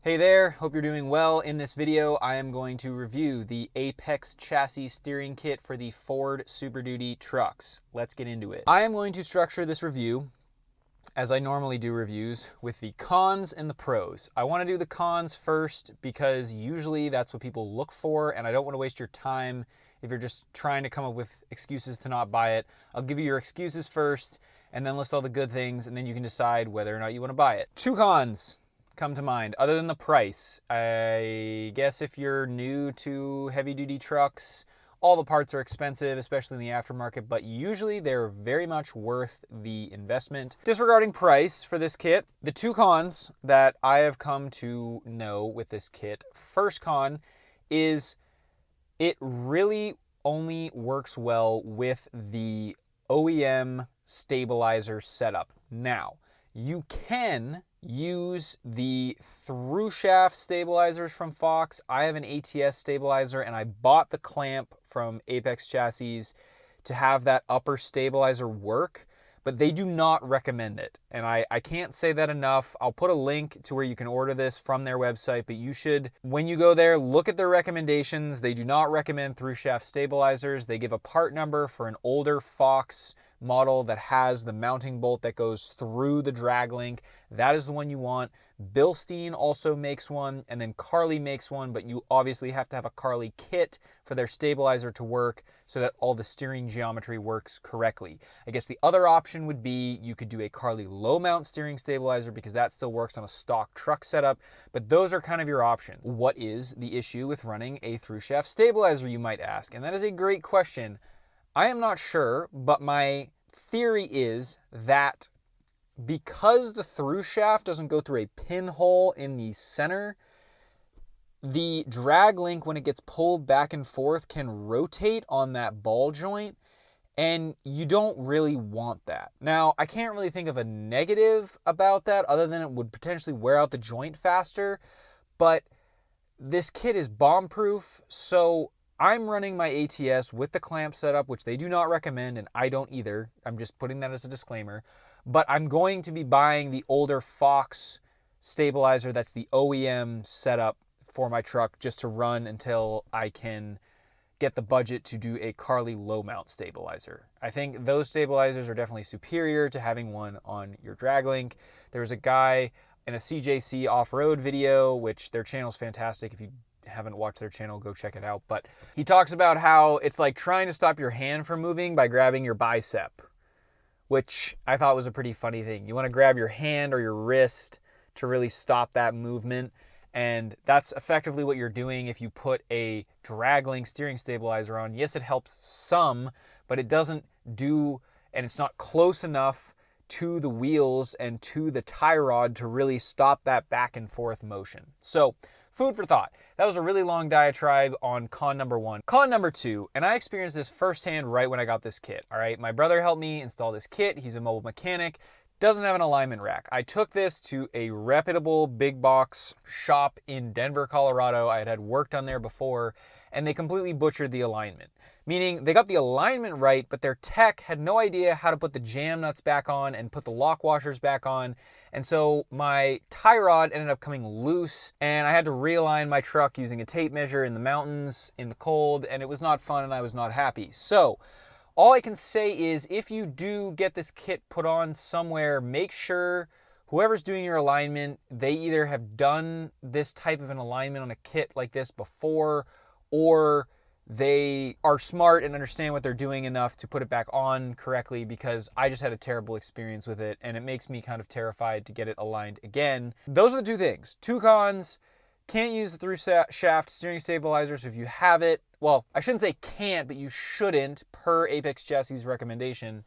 Hey there, hope you're doing well. In this video, I am going to review the Apex chassis steering kit for the Ford Super Duty trucks. Let's get into it. I am going to structure this review, as I normally do reviews, with the cons and the pros. I want to do the cons first because usually that's what people look for, and I don't want to waste your time if you're just trying to come up with excuses to not buy it. I'll give you your excuses first, and then list all the good things, and then you can decide whether or not you want to buy it. Two cons come to mind, other than the price. I guess if you're new to heavy-duty trucks, all the parts are expensive, especially in the aftermarket, but usually they're very much worth the investment. Disregarding price for this kit, the two cons that I have come to know with this kit, first con is it really only works well with the OEM stabilizer setup. Now, you can use the through shaft stabilizers from Fox. I have an ATS stabilizer and I bought the clamp from Apex Chassis to have that upper stabilizer work, but they do not recommend it. And I can't say that enough. I'll put a link to where you can order this from their website, but you should, when you go there, look at their recommendations. They do not recommend through shaft stabilizers. They give a part number for an older Fox model that has the mounting bolt that goes through the drag link. That is the one you want. Bilstein also makes one, and then Carli makes one, but you obviously have to have a Carli kit for their stabilizer to work so that all the steering geometry works correctly. I guess the other option would be you could do a Carli low mount steering stabilizer because that still works on a stock truck setup, but those are kind of your options. What is the issue with running a through shaft stabilizer, you might ask? And that is a great question. I am not sure, but my theory is that because the through shaft doesn't go through a pinhole in the center, the drag link, when it gets pulled back and forth, can rotate on that ball joint, and you don't really want that. Now, I can't really think of a negative about that other than it would potentially wear out the joint faster, but this kit is bomb-proof, so I'm running my ATS with the clamp setup, which they do not recommend, and I don't either. I'm just putting that as a disclaimer. But I'm going to be buying the older Fox stabilizer that's the OEM setup for my truck just to run until I can get the budget to do a Carli low mount stabilizer. I think those stabilizers are definitely superior to having one on your drag link. There's a guy in a CJC off-road video, which their channel's fantastic. If you haven't watched their channel, go check it out. But he talks about how it's like trying to stop your hand from moving by grabbing your bicep, which I thought was a pretty funny thing. You want to grab your hand or your wrist to really stop that movement, and that's effectively what you're doing if you put a drag link steering stabilizer on. Yes, it helps some, but it doesn't do, and it's not close enough to the wheels and to the tie rod to really stop that back and forth motion. So, food for thought. That was a really long diatribe on con number one. Con number two, and I experienced this firsthand right when I got this kit, all right? My brother helped me install this kit. He's a mobile mechanic, doesn't have an alignment rack. I took this to a reputable big box shop in Denver, Colorado. I had work done there before, and they completely butchered the alignment. Meaning they got the alignment right, but their tech had no idea how to put the jam nuts back on and put the lock washers back on. And so my tie rod ended up coming loose, and I had to realign my truck using a tape measure in the mountains, in the cold, and it was not fun and I was not happy. So all I can say is if you do get this kit put on somewhere, make sure whoever's doing your alignment, they either have done this type of an alignment on a kit like this before, or they are smart and understand what they're doing enough to put it back on correctly, because I just had a terrible experience with it and it makes me kind of terrified to get it aligned again. Those are the two things. Two cons: can't use the through shaft steering stabilizer. So if you have it, well, I shouldn't say can't, but you shouldn't per Apex Chassis recommendation.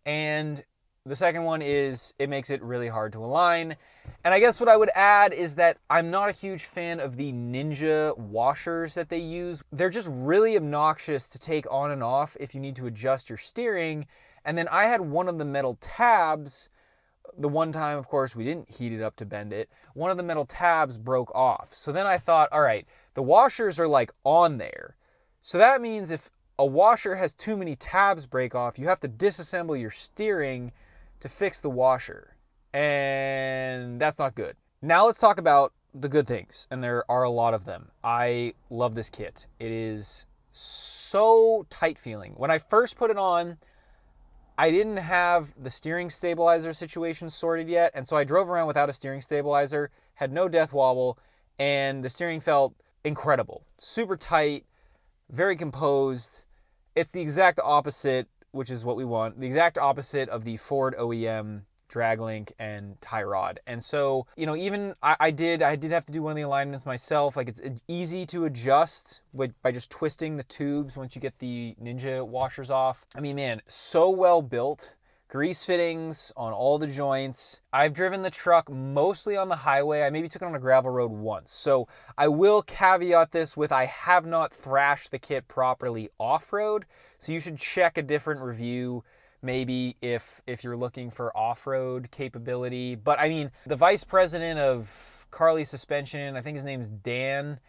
And the second one is it makes it really hard to align. And I guess what I would add is that I'm not a huge fan of the Ninja washers that they use. They're just really obnoxious to take on and off if you need to adjust your steering. And then I had one of the metal tabs. The one time, of course, we didn't heat it up to bend it. One of the metal tabs broke off. So then I thought, all right, the washers are like on there. So that means if a washer has too many tabs break off, you have to disassemble your steering to fix the washer. And that's not good. Now let's talk about the good things, and there are a lot of them. I love this kit. It is so tight feeling. When I first put it on, I didn't have the steering stabilizer situation sorted yet, and so I drove around without a steering stabilizer, had no death wobble, and the steering felt incredible. Super tight, very composed. It's the exact opposite, which is what we want, the exact opposite of the Ford OEM drag link and tie rod. And so, you know, even I did have to do one of the alignments myself. Like, it's easy to adjust by just twisting the tubes once you get the Ninja washers off. I mean, man, so well built. Grease fittings on all the joints. I've driven the truck mostly on the highway. I maybe took it on a gravel road once. So I will caveat this with, I have not thrashed the kit properly off-road. So you should check a different review maybe if you're looking for off-road capability. But I mean, the vice president of Carli Suspension, I think his name's Dan,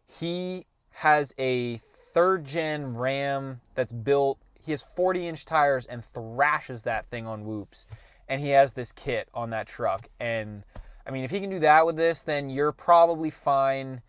he has a 3rd gen Ram that's built. He has 40-inch tires and thrashes that thing on whoops. And he has this kit on that truck. And I mean, if he can do that with this, then you're probably fine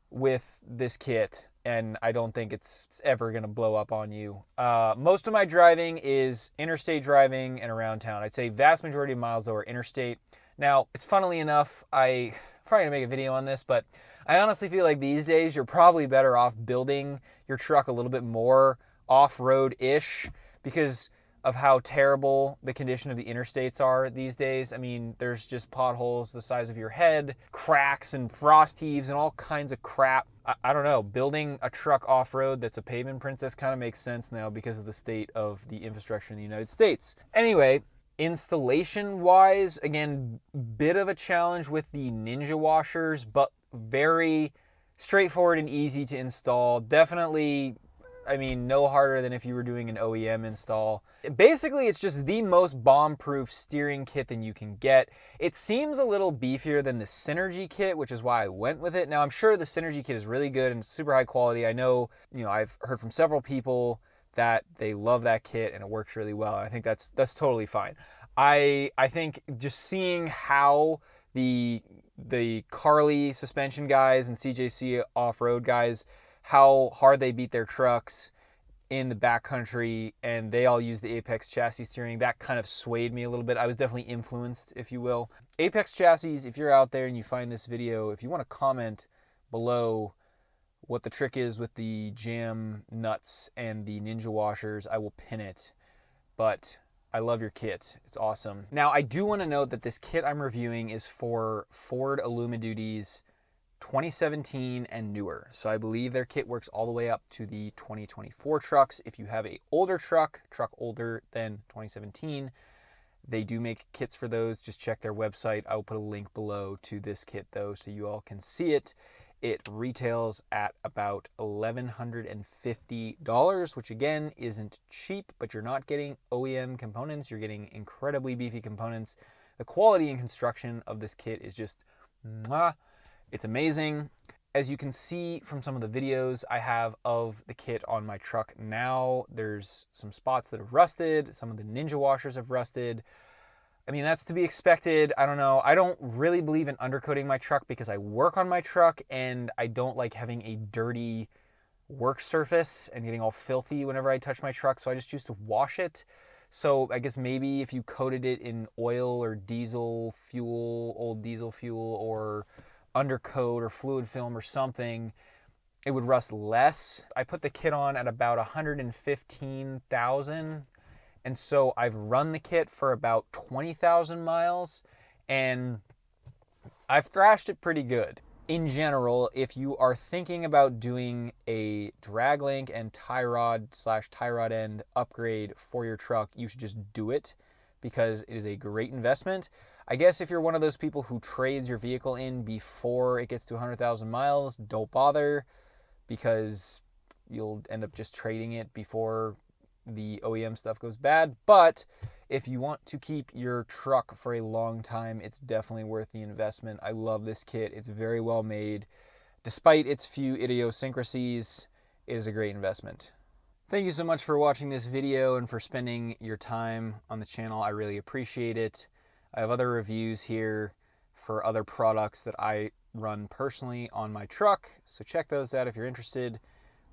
with this kit. And I don't think it's ever going to blow up on you. Most of my driving is interstate driving and around town. I'd say vast majority of miles though are interstate. Now, it's funnily enough, I'm probably going to make a video on this, but I honestly feel like these days you're probably better off building your truck a little bit more off-road-ish because of how terrible the condition of the interstates are these days. I mean, there's just potholes the size of your head, cracks and frost heaves and all kinds of crap. I don't know, building a truck off-road that's a pavement princess kind of makes sense now because of the state of the infrastructure in the United States. Anyway, installation-wise, again, bit of a challenge with the Ninja washers, but very straightforward and easy to install. Definitely, I mean, no harder than if you were doing an OEM install. Basically, it's just the most bomb-proof steering kit that you can get. It seems a little beefier than the Synergy kit, which is why I went with it. Now, I'm sure the Synergy kit is really good and super high quality. I know, you know, I've heard from several people that they love that kit and it works really well. I think that's totally fine. I think just seeing how the Carli suspension guys and CJC off-road guys, how hard they beat their trucks in the backcountry, and they all use the Apex chassis steering, that kind of swayed me a little bit. I was definitely influenced, if you will. Apex chassis, if you're out there and you find this video, if you want to comment below what the trick is with the jam nuts and the Ninja washers, I will pin it. But I love your kit. It's awesome. Now, I do want to note that this kit I'm reviewing is for Ford Alumiduty's 2017 and newer. So I believe their kit works all the way up to the 2024 trucks. If you have a older truck older than 2017, they do make kits for those. Just check their website. I will put a link below to this kit though, so you all can see it. It retails at about $1,150, which again isn't cheap, but you're not getting OEM components. You're getting incredibly beefy components. The quality and construction of this kit is just mwah. It's amazing. As you can see from some of the videos I have of the kit on my truck now, there's some spots that have rusted. Some of the Ninja washers have rusted. I mean, that's to be expected. I don't know. I don't really believe in undercoating my truck because I work on my truck and I don't like having a dirty work surface and getting all filthy whenever I touch my truck. So I just choose to wash it. So I guess maybe if you coated it in oil or diesel fuel, old diesel fuel, or undercoat or fluid film or something, it would rust less. I put the kit on at about 115,000. And so I've run the kit for about 20,000 miles and I've thrashed it pretty good. In general, if you are thinking about doing a drag link and tie rod / tie rod end upgrade for your truck, you should just do it because it is a great investment. I guess if you're one of those people who trades your vehicle in before it gets to 100,000 miles, don't bother because you'll end up just trading it before the OEM stuff goes bad. But if you want to keep your truck for a long time, it's definitely worth the investment. I love this kit. It's very well made. Despite its few idiosyncrasies, it is a great investment. Thank you so much for watching this video and for spending your time on the channel. I really appreciate it. I have other reviews here for other products that I run personally on my truck. So check those out if you're interested.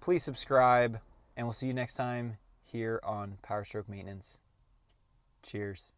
Please subscribe, and we'll see you next time here on Power Stroke Maintenance. Cheers.